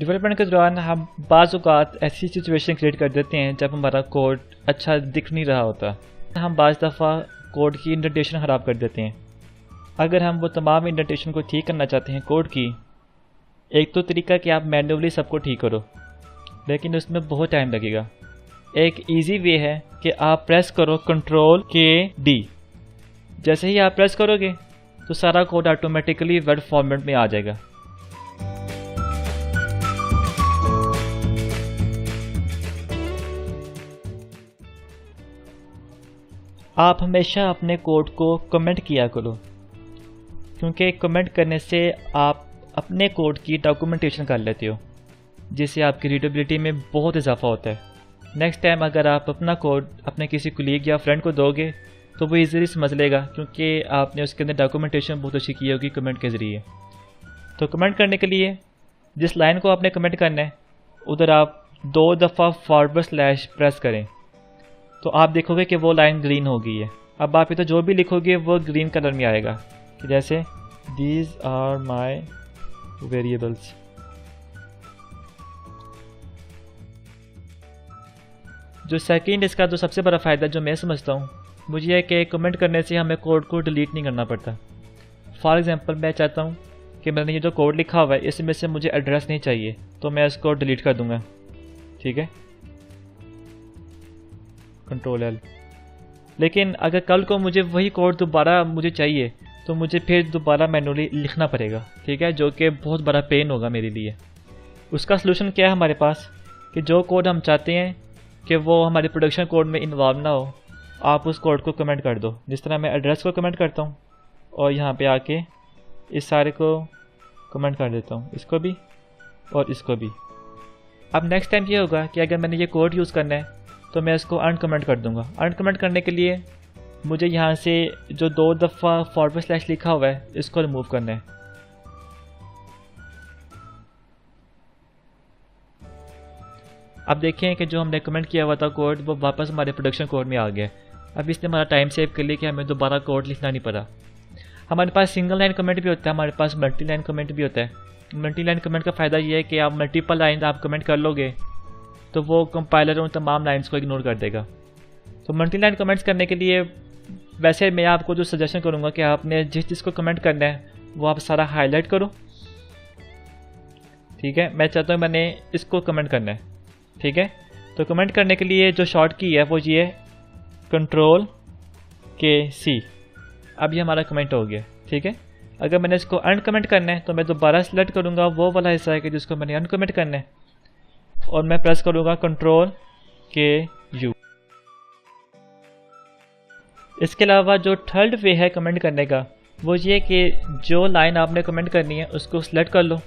Development के दौरान हम बाज़ औक़ात ऐसी सिचुएशन क्रिएट कर देते हैं जब हमारा कोड अच्छा दिख नहीं रहा होता। हम बाज़ दफ़ा कोड की इंडेंटेशन ख़राब कर देते हैं। अगर हम वो तमाम इंडेंटेशन को ठीक करना चाहते हैं कोड की, एक तो तरीका कि आप मैन्युअली सबको ठीक करो, लेकिन उसमें बहुत टाइम लगेगा। एक इजी वे है कि आप प्रेस करो Ctrl+K+D। जैसे ही आप प्रेस करोगे तो सारा कोड ऑटोमेटिकली वर्ड फॉर्मेट में आ जाएगा। आप हमेशा अपने कोड को कमेंट किया करो, क्योंकि कमेंट करने से आप अपने कोड की डॉक्यूमेंटेशन कर लेते हो, जिससे आपकी रीडेबिलिटी में बहुत इजाफा होता है। नेक्स्ट टाइम अगर आप अपना कोड अपने किसी कुलीग या फ्रेंड को दोगे तो वो इजीली समझ लेगा, क्योंकि आपने उसके अंदर डॉक्यूमेंटेशन बहुत अच्छी की होगी कमेंट के ज़रिए। तो कमेंट करने के लिए जिस लाइन को आपने कमेंट करना है उधर आप 2 दफ़ा / प्रेस करें, तो आप देखोगे कि वो लाइन ग्रीन हो गई है। अब आप इधर जो भी लिखोगे वो ग्रीन कलर में आएगा, कि जैसे दीज आर माई वेरिएबल्स। जो सेकंड इसका जो सबसे बड़ा फ़ायदा जो मैं समझता हूँ वो ये है कि कमेंट करने से हमें कोड को डिलीट नहीं करना पड़ता। फॉर एग्जांपल मैं चाहता हूँ कि मैंने ये जो कोड लिखा हुआ है इसमें से मुझे एड्रेस नहीं चाहिए, तो मैं इसको डिलीट कर दूँगा। ठीक है, Ctrl+L। लेकिन अगर कल को मुझे वही कोड दोबारा मुझे चाहिए तो मुझे फिर दोबारा मैन्युअली लिखना पड़ेगा। ठीक है, जो कि बहुत बड़ा पेन होगा मेरे लिए। उसका सलूशन क्या है हमारे पास, कि जो कोड हम चाहते हैं कि वो हमारे प्रोडक्शन कोड में इन्वॉल्व ना हो, आप उस कोड को कमेंट कर दो। जिस तरह मैं एड्रेस को कमेंट करता हूँ और यहाँ पे आके इस सारे को कमेंट कर देता हूँ, इसको भी और इसको भी। अब नेक्स्ट टाइम ये होगा कि अगर मैंने ये कोड यूज़ करना है तो मैं इसको अनकमेंट कर दूंगा। अनकमेंट करने के लिए मुझे यहाँ से जो 2 दफ़ा / लिखा हुआ है इसको रिमूव करना है। अब देखें कि जो हमने कमेंट किया हुआ था कोड वो वापस हमारे प्रोडक्शन कोड में आ गया। अब इसने हमारा टाइम सेव कर लिया कि हमें दोबारा कोड लिखना नहीं पड़ा। हमारे पास सिंगल लाइन कमेंट भी होता है, हमारे पास मल्टी लाइन कमेंट भी होता है। मल्टी लाइन कमेंट का फ़ायदा ये है कि आप मल्टीपल लाइन आप कमेंट कर लोगे तो वो कंपाइलर उन तमाम लाइंस को इग्नोर कर देगा। तो मल्टी लाइन कमेंट्स करने के लिए वैसे मैं आपको जो सजेशन करूँगा कि आपने जिस चीज़ को कमेंट करना है वो आप सारा हाईलाइट करो। ठीक है, मैं चाहता हूँ मैंने इसको कमेंट करना है। ठीक है, तो कमेंट करने के लिए जो शॉर्ट की है वो ये Ctrl+K+C। अब ये हमारा कमेंट हो गया। ठीक है, अगर मैंने इसको अनकमेंट करना है तो मैं दोबारा सिलेक्ट करूँगा वो वाला हिस्सा है कि जिसको मैंने अनकमेंट करना है, और मैं प्रेस करूँगा Ctrl+K+U। इसके अलावा जो थर्ड वे है कमेंट करने का वो ये कि जो लाइन आपने कमेंट करनी है उसको सिलेक्ट कर लो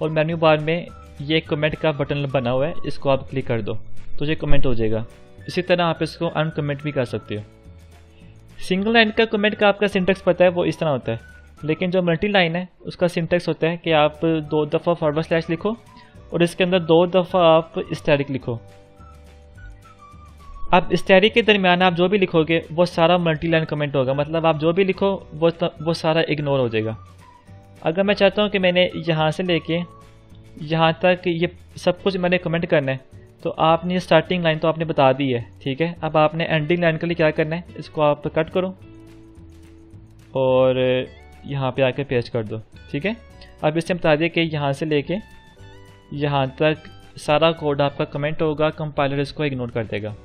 और मेन्यू बार में ये कमेंट का बटन बना हुआ है, इसको आप क्लिक कर दो तो ये कमेंट हो जाएगा। इसी तरह आप इसको अनकमेंट भी कर सकते हो। सिंगल लाइन का कमेंट का आपका सिंटेक्स पता है वो इस तरह होता है, लेकिन जो मल्टी लाइन है उसका सिंटेक्स होता है कि आप 2 दफ़ा / लिखो और इसके अंदर 2 दफ़ा आप स्टैरिक लिखो। अब स्टैरिक के दरमियान आप जो भी लिखोगे वो सारा मल्टी लाइन कमेंट होगा, मतलब आप जो भी लिखो वो सारा इग्नोर हो जाएगा। अगर मैं चाहता हूँ कि मैंने यहाँ से लेके यहाँ तक ये सब कुछ मैंने कमेंट करना है तो आपने स्टार्टिंग लाइन तो आपने बता दी है। ठीक है, अब आपने एंडिंग लाइन के लिए क्या करना है, इसको आप कट करो और यहाँ पे आके पेस्ट कर दो। ठीक है, अब इससे बता दिए कि यहाँ से लेके यहाँ तक सारा कोड आपका कमेंट होगा, कंपाइलर इसको इग्नोर कर देगा।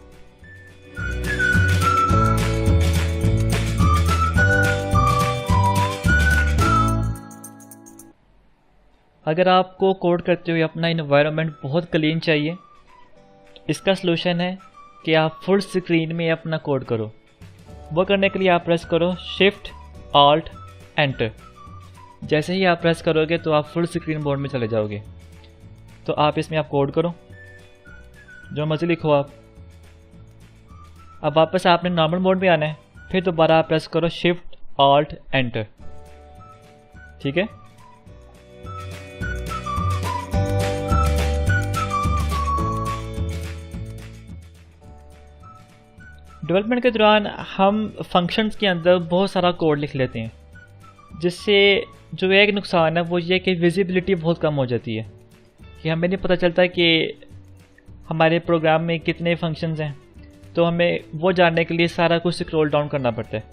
अगर आपको कोड करते हुए अपना इन्वायरमेंट बहुत क्लीन चाहिए, इसका सलूशन है कि आप फुल स्क्रीन में अपना कोड करो। वो करने के लिए आप प्रेस करो Shift+Alt+Enter। जैसे ही आप प्रेस करोगे तो आप फुल स्क्रीन मोड में चले जाओगे। तो आप इसमें आप कोड करो, जो मर्जी लिखो आप। अब वापस आपने नॉर्मल मोड में आना है, फिर दोबारा आप प्रेस करो Shift+Alt+Enter। ठीक है, डेवलपमेंट के दौरान हम फंक्शंस के अंदर बहुत सारा कोड लिख लेते हैं, जिससे जो एक नुकसान है वो ये कि विजिबिलिटी बहुत कम हो जाती है। कि हमें नहीं पता चलता कि हमारे प्रोग्राम में कितने फंक्शंस हैं, तो हमें वो जानने के लिए सारा कुछ स्क्रॉल डाउन करना पड़ता है।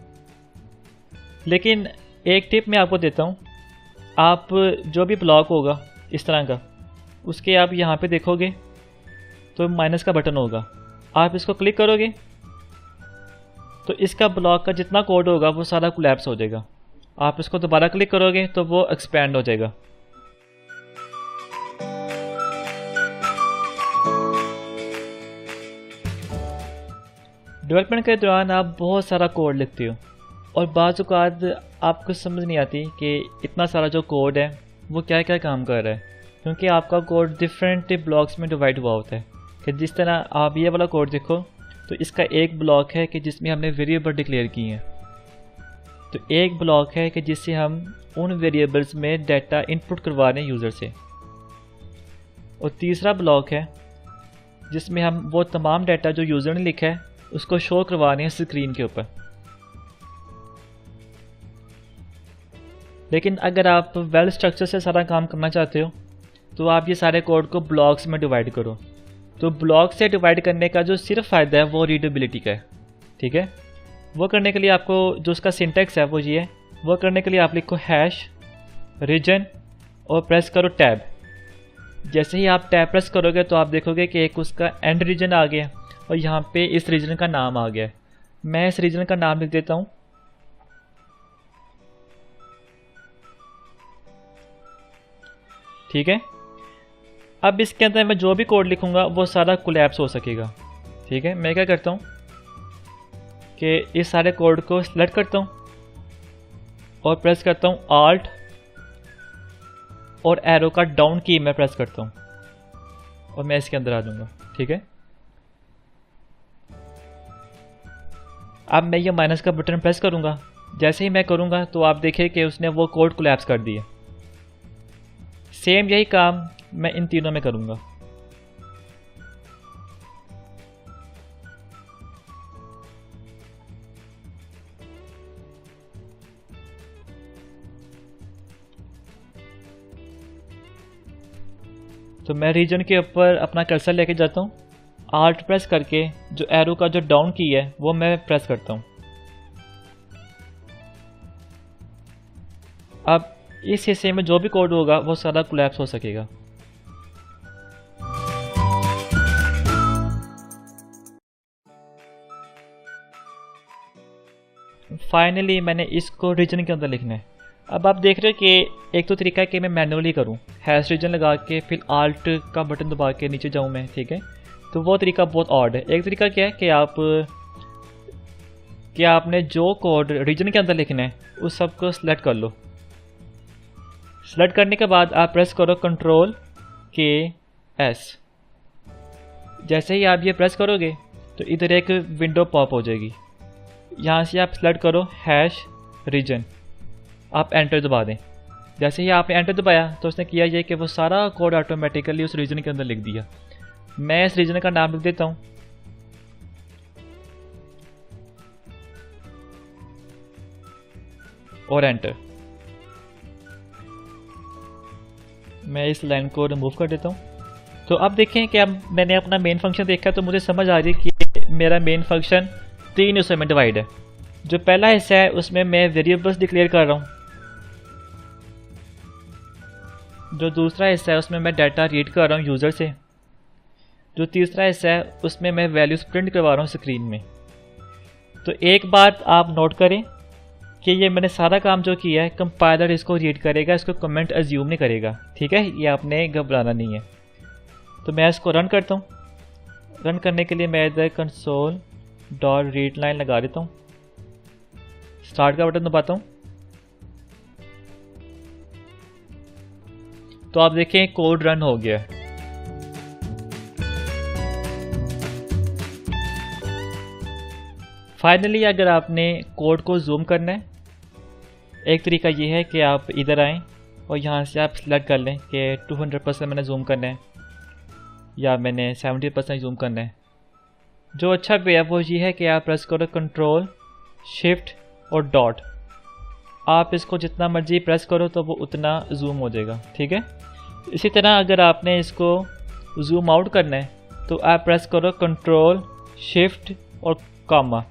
लेकिन एक टिप मैं आपको देता हूँ, आप जो भी ब्लॉक होगा इस तरह का, उसके आप यहाँ पे देखोगे तो माइनस का बटन होगा, आप इसको क्लिक करोगे तो इसका ब्लॉक का जितना कोड होगा वो सारा कोलैप्स हो जाएगा। आप इसको दोबारा क्लिक करोगे तो वो एक्सपैंड हो जाएगा। डेवलपमेंट के दौरान आप बहुत सारा कोड लिखते हो और बाज़ औक़ात आपको समझ नहीं आती कि इतना सारा जो कोड है वो क्या क्या काम कर रहा है, क्योंकि आपका कोड डिफरेंट ब्लॉक्स में डिवाइड हुआ होता है। कि जिस तरह आप ये वाला कोड देखो तो इसका एक ब्लॉक है कि जिसमें हमने वेरिएबल डिक्लेयर किए हैं, तो एक ब्लॉक है कि जिससे हम उन वेरिएबल्स में डाटा इनपुट करवा रहे हैं यूज़र से, और तीसरा ब्लॉक है जिसमें हम वो तमाम डाटा जो यूज़र ने लिखा है उसको शो करवा रहे हैं स्क्रीन के ऊपर। लेकिन अगर आप वेल स्ट्रक्चर से सारा काम करना चाहते हो तो आप ये सारे कोड को ब्लॉक्स में डिवाइड करो। तो ब्लॉक से डिवाइड करने का जो सिर्फ फ़ायदा है वो रीडेबिलिटी का है, ठीक है। वो करने के लिए आपको जो उसका सिंटैक्स है वो ये है, वो करने के लिए आप लिखो हैश रीजन और प्रेस करो टैब। जैसे ही आप टैब प्रेस करोगे तो आप देखोगे कि एक उसका एंड रीजन आ गया और यहाँ पे इस रीजन का नाम आ गया है। मैं इस रीजन का नाम लिख देता हूँ, ठीक है। अब इसके अंदर मैं जो भी कोड लिखूंगा वो सारा कोलैप्स हो सकेगा, ठीक है। मैं क्या करता हूँ कि इस सारे कोड को सिलेक्ट करता हूँ और प्रेस करता हूँ आल्ट और एरो का डाउन की मैं प्रेस करता हूँ और मैं इसके अंदर आ जाऊँगा, ठीक है। अब मैं ये माइनस का बटन प्रेस करूँगा, जैसे ही मैं करूँगा तो आप देखिए कि उसने वो कोड कोलैप्स कर दिया। सेम यही काम मैं इन तीनों में करूँगा। तो मैं रीजन के ऊपर अपना कर्सर लेके जाता हूँ, आल्ट प्रेस करके जो एरो का जो डाउन की है वो मैं प्रेस करता हूँ। अब इस हिस्से में जो भी कोड होगा वो सारा कोलैप्स हो सकेगा। फाइनली मैंने इसको रीजन के अंदर लिखना है। अब आप देख रहे हो कि एक तो तरीका है कि मैं मैनुअली करूं, हैश रीजन लगा के फिर आल्ट का बटन दबा के नीचे जाऊं मैं, ठीक है। तो वो तरीका बहुत ऑड है। एक तरीका क्या है कि आपने जो कोड रीजन के अंदर लिखना है उस सब को सिलेक्ट कर लो। सेलेक्ट करने के बाद आप प्रेस करो कंट्रोल के एस। जैसे ही आप ये प्रेस करोगे तो इधर एक विंडो पॉप हो जाएगी। यहाँ से आप सेलेक्ट करो हैश रीजन, आप एंटर दबा दें। जैसे ही आपने एंटर दबाया तो उसने किया ये कि वो सारा कोड ऑटोमेटिकली उस रीजन के अंदर लिख दिया। मैं इस रीजन का नाम लिख देता हूँ, और एंटर। मैं इस लाइन को रिमूव कर देता हूँ। तो अब देखें कि अब मैंने अपना मेन फंक्शन देखा तो मुझे समझ आ रही है कि मेरा मेन फंक्शन 3 हिस्सों में डिवाइड है। जो पहला हिस्सा है उसमें मैं वेरिएबल्स डिक्लेयर कर रहा हूँ, जो दूसरा हिस्सा है उसमें मैं डाटा रीड कर रहा हूँ यूज़र से, जो तीसरा हिस्सा है उसमें मैं वैल्यूज़ प्रिंट करवा रहा हूँ स्क्रीन में। तो एक बात आप नोट करें कि ये मैंने सारा काम जो किया है कंपाइलर इसको रीड करेगा, इसको कमेंट अज्यूम नहीं करेगा, ठीक है। ये आपने घबराना नहीं है। तो मैं इसको रन करता हूँ। रन करने के लिए मैं इधर कंसोल डॉट रीड लाइन लगा देता हूँ, स्टार्ट का बटन दबाता हूँ। तो आप देखें कोड रन हो गया। फाइनली अगर आपने कोड को जूम करना है, एक तरीका ये है कि आप इधर आएँ और यहाँ से आप सेलेक्ट कर लें कि 200% मैंने जूम करना है या मैंने 70% जूम करना है। जो अच्छा वे है वो ये है कि आप प्रेस करो कंट्रोल शिफ्ट और डॉट। आप इसको जितना मर्जी प्रेस करो तो वो उतना जूम हो जाएगा, ठीक है। इसी तरह अगर आपने इसको जूम आउट करना है तो आप प्रेस करो कंट्रोल शिफ्ट और कॉमा।